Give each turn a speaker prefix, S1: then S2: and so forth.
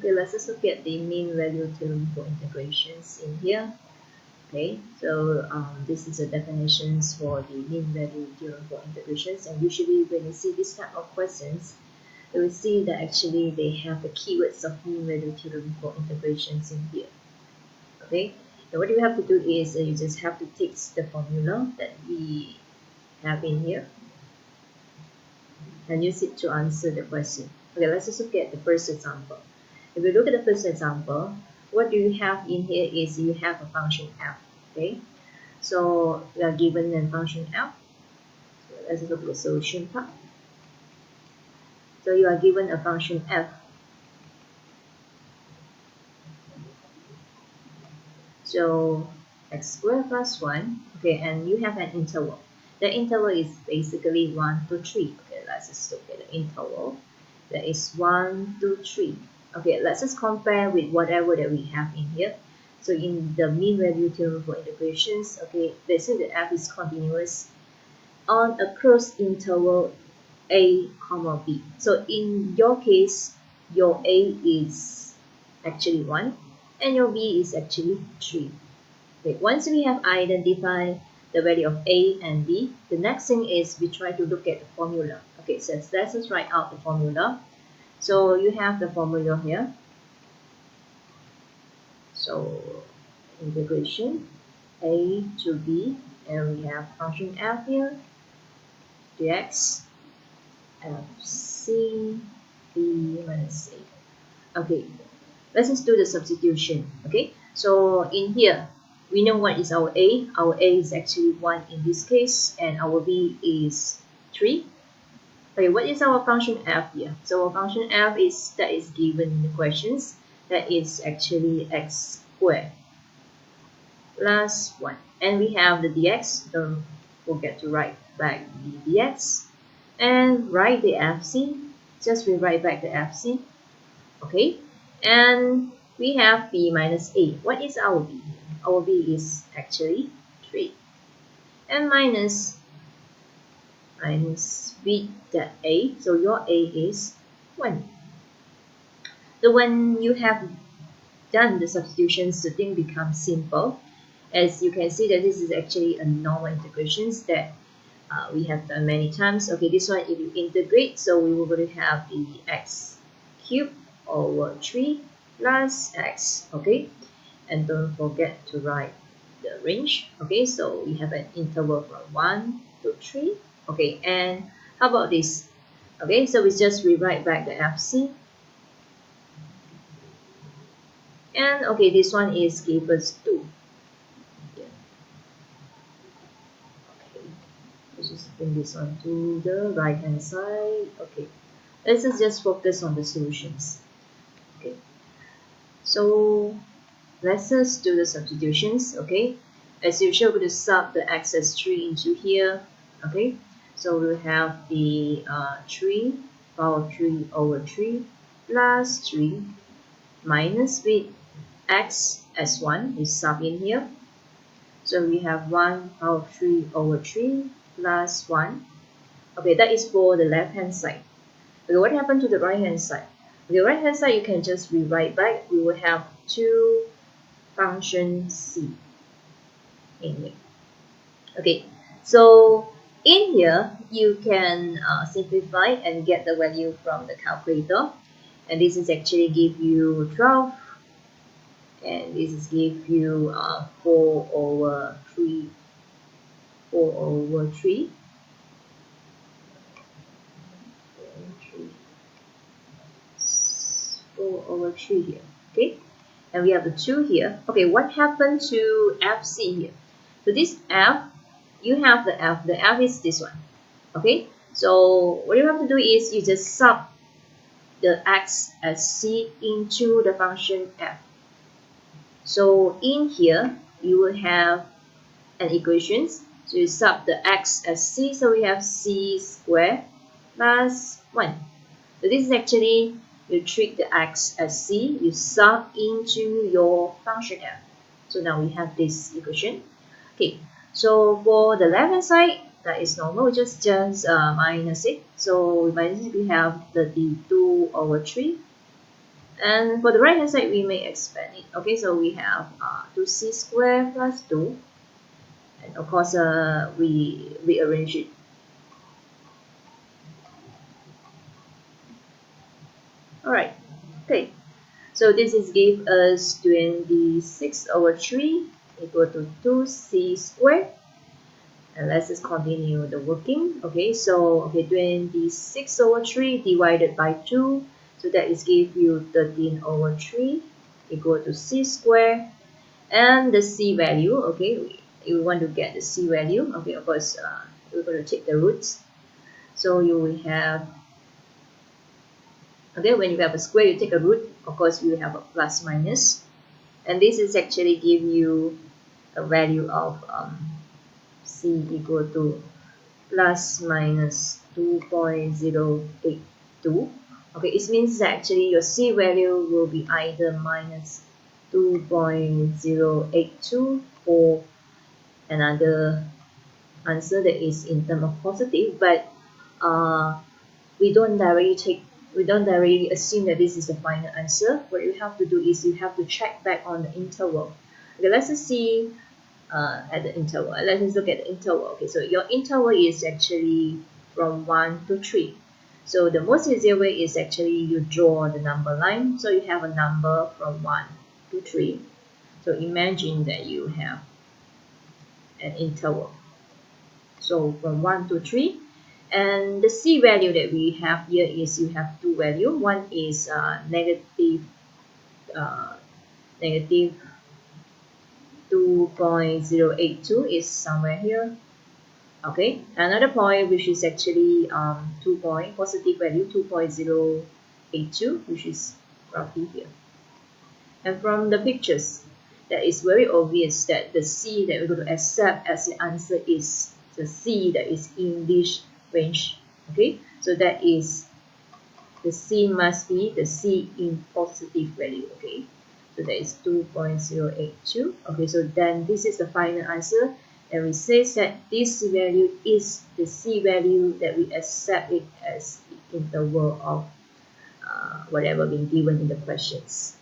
S1: Okay, let's just look at the mean value theorem for integrations in here. Okay, so this is the definitions for the mean value theorem for integrations, and usually when you see this type of questions, you will see that actually they have the keywords of mean value theorem for integrations in here. Okay, so what you have to do is you just have to take the formula that we have in here and use it to answer the question. Okay, let's just look at the first example. If we look at the first example, what do you have in here is you have a function f. Okay, so we are given a function f. So let's look at the solution part. So you are given a function f. So x squared plus 1. Okay, and you have an interval. The interval is basically 1 to 3. Okay, let's just look at the interval. That is 1 to 3. Okay, let's just compare with whatever that we have in here. So in the mean value theorem for integrations, okay, they say that f is continuous on a closed interval a comma b. So in your case, your a is actually 1 and your b is actually 3. Okay, once we have identified the value of a and b, the next thing is we try to look at the formula. Okay, so let's just write out the formula. So you have the formula here. So integration a to b, and we have function f here, dx f c b minus a. Okay, let's just do the substitution. Okay, so in here we know what is our a. Our a is actually 1 in this case, and our b is 3. Okay, what is our function f here? So our function f is that is given in the questions. That is actually x squared plus 1. And we have the dx. Don't forget to write back the dx. And write the fc. Just rewrite back the fc. Okay. And we have b minus a. What is our b? Our b is actually 3. And minus b that a, so your a is 1. So when you have done the substitutions, the thing becomes simple. As you can see that this is actually a normal integrations that we have done many times. Okay, this one if you integrate, so we will going to have the x cubed over 3 plus x. Okay, and don't forget to write the range. Okay, so we have an interval from 1 to 3. Okay, and how about this? Okay, so we just rewrite back the fc. And okay, this one is give us 2. Yeah. Okay, let's just bring this one to the right hand side. Okay, let's just focus on the solutions. Okay, so let's just do the substitutions. Okay, as usual, we're going to sub the x as 3 into here. Okay, so we'll have the 3 power 3 over 3 plus 3 minus with x as 1 is sub in here. So we have 1 power 3 over 3 plus 1. Okay, that is for the left hand side. Okay, what happened to the right hand side? Okay, right hand side you can just rewrite back. We will have 2 function c in here. Okay, so in here you can simplify and get the value from the calculator, and this is actually give you 12, and this is give you 4 over 3. 4 over 3. 4 over 3 here. Okay, and we have the 2 here. Okay, what happened to fc here? So this f, you have the f is this one. Okay, so what you have to do is you just sub the x as c into the function f. So in here you will have an equations. So you sub the x as c, so we have c squared plus 1. So this is actually, you treat the x as c, you sub into your function f. So now we have this equation. Okay, so for the left hand side, that is normal, just minus it. So minus it, we have the 2 over 3 And for the right hand side, we may expand it. Okay, so we have 2c squared plus 2. And of course, we rearrange it. Alright, okay. So this is give us 26 over 3 equal to 2c squared. And let's just continue the working. Okay, so 26 over 3 divided by 2. So that is give you 13 over 3 equal to c squared. And the c value, okay, we want to get the c value. Okay, of course, we're going to take the roots. So you will have, okay, when you have a square, you take a root. Of course, you will have a plus minus. And this is actually give you a value of c equal to plus minus 2.082. Okay, it means that actually your c value will be either minus 2.082 or another answer that is in terms of positive, but uh, we don't directly assume that this is the final answer. What you have to do is you have to check back on the interval. Okay, let's just see at the interval. Let's just look at the interval. Okay, so your interval is actually from 1 to 3. So the most easier way is actually you draw the number line. So you have a number from 1 to 3. So imagine that you have an interval. So from 1 to 3. And the c value that we have here is you have two values. One is uh, negative 2.082 is somewhere here. Okay, another point which is actually 2 point positive value 2.082, which is roughly here. And from the pictures, that is very obvious that the c that we're going to accept as the answer is the c that is in this range. Okay, so that is the c must be the c in positive value. Okay, so that is 2.082. Okay, so then this is the final answer, and we say that this value is the c value that we accept it as the interval of whatever being given in the questions.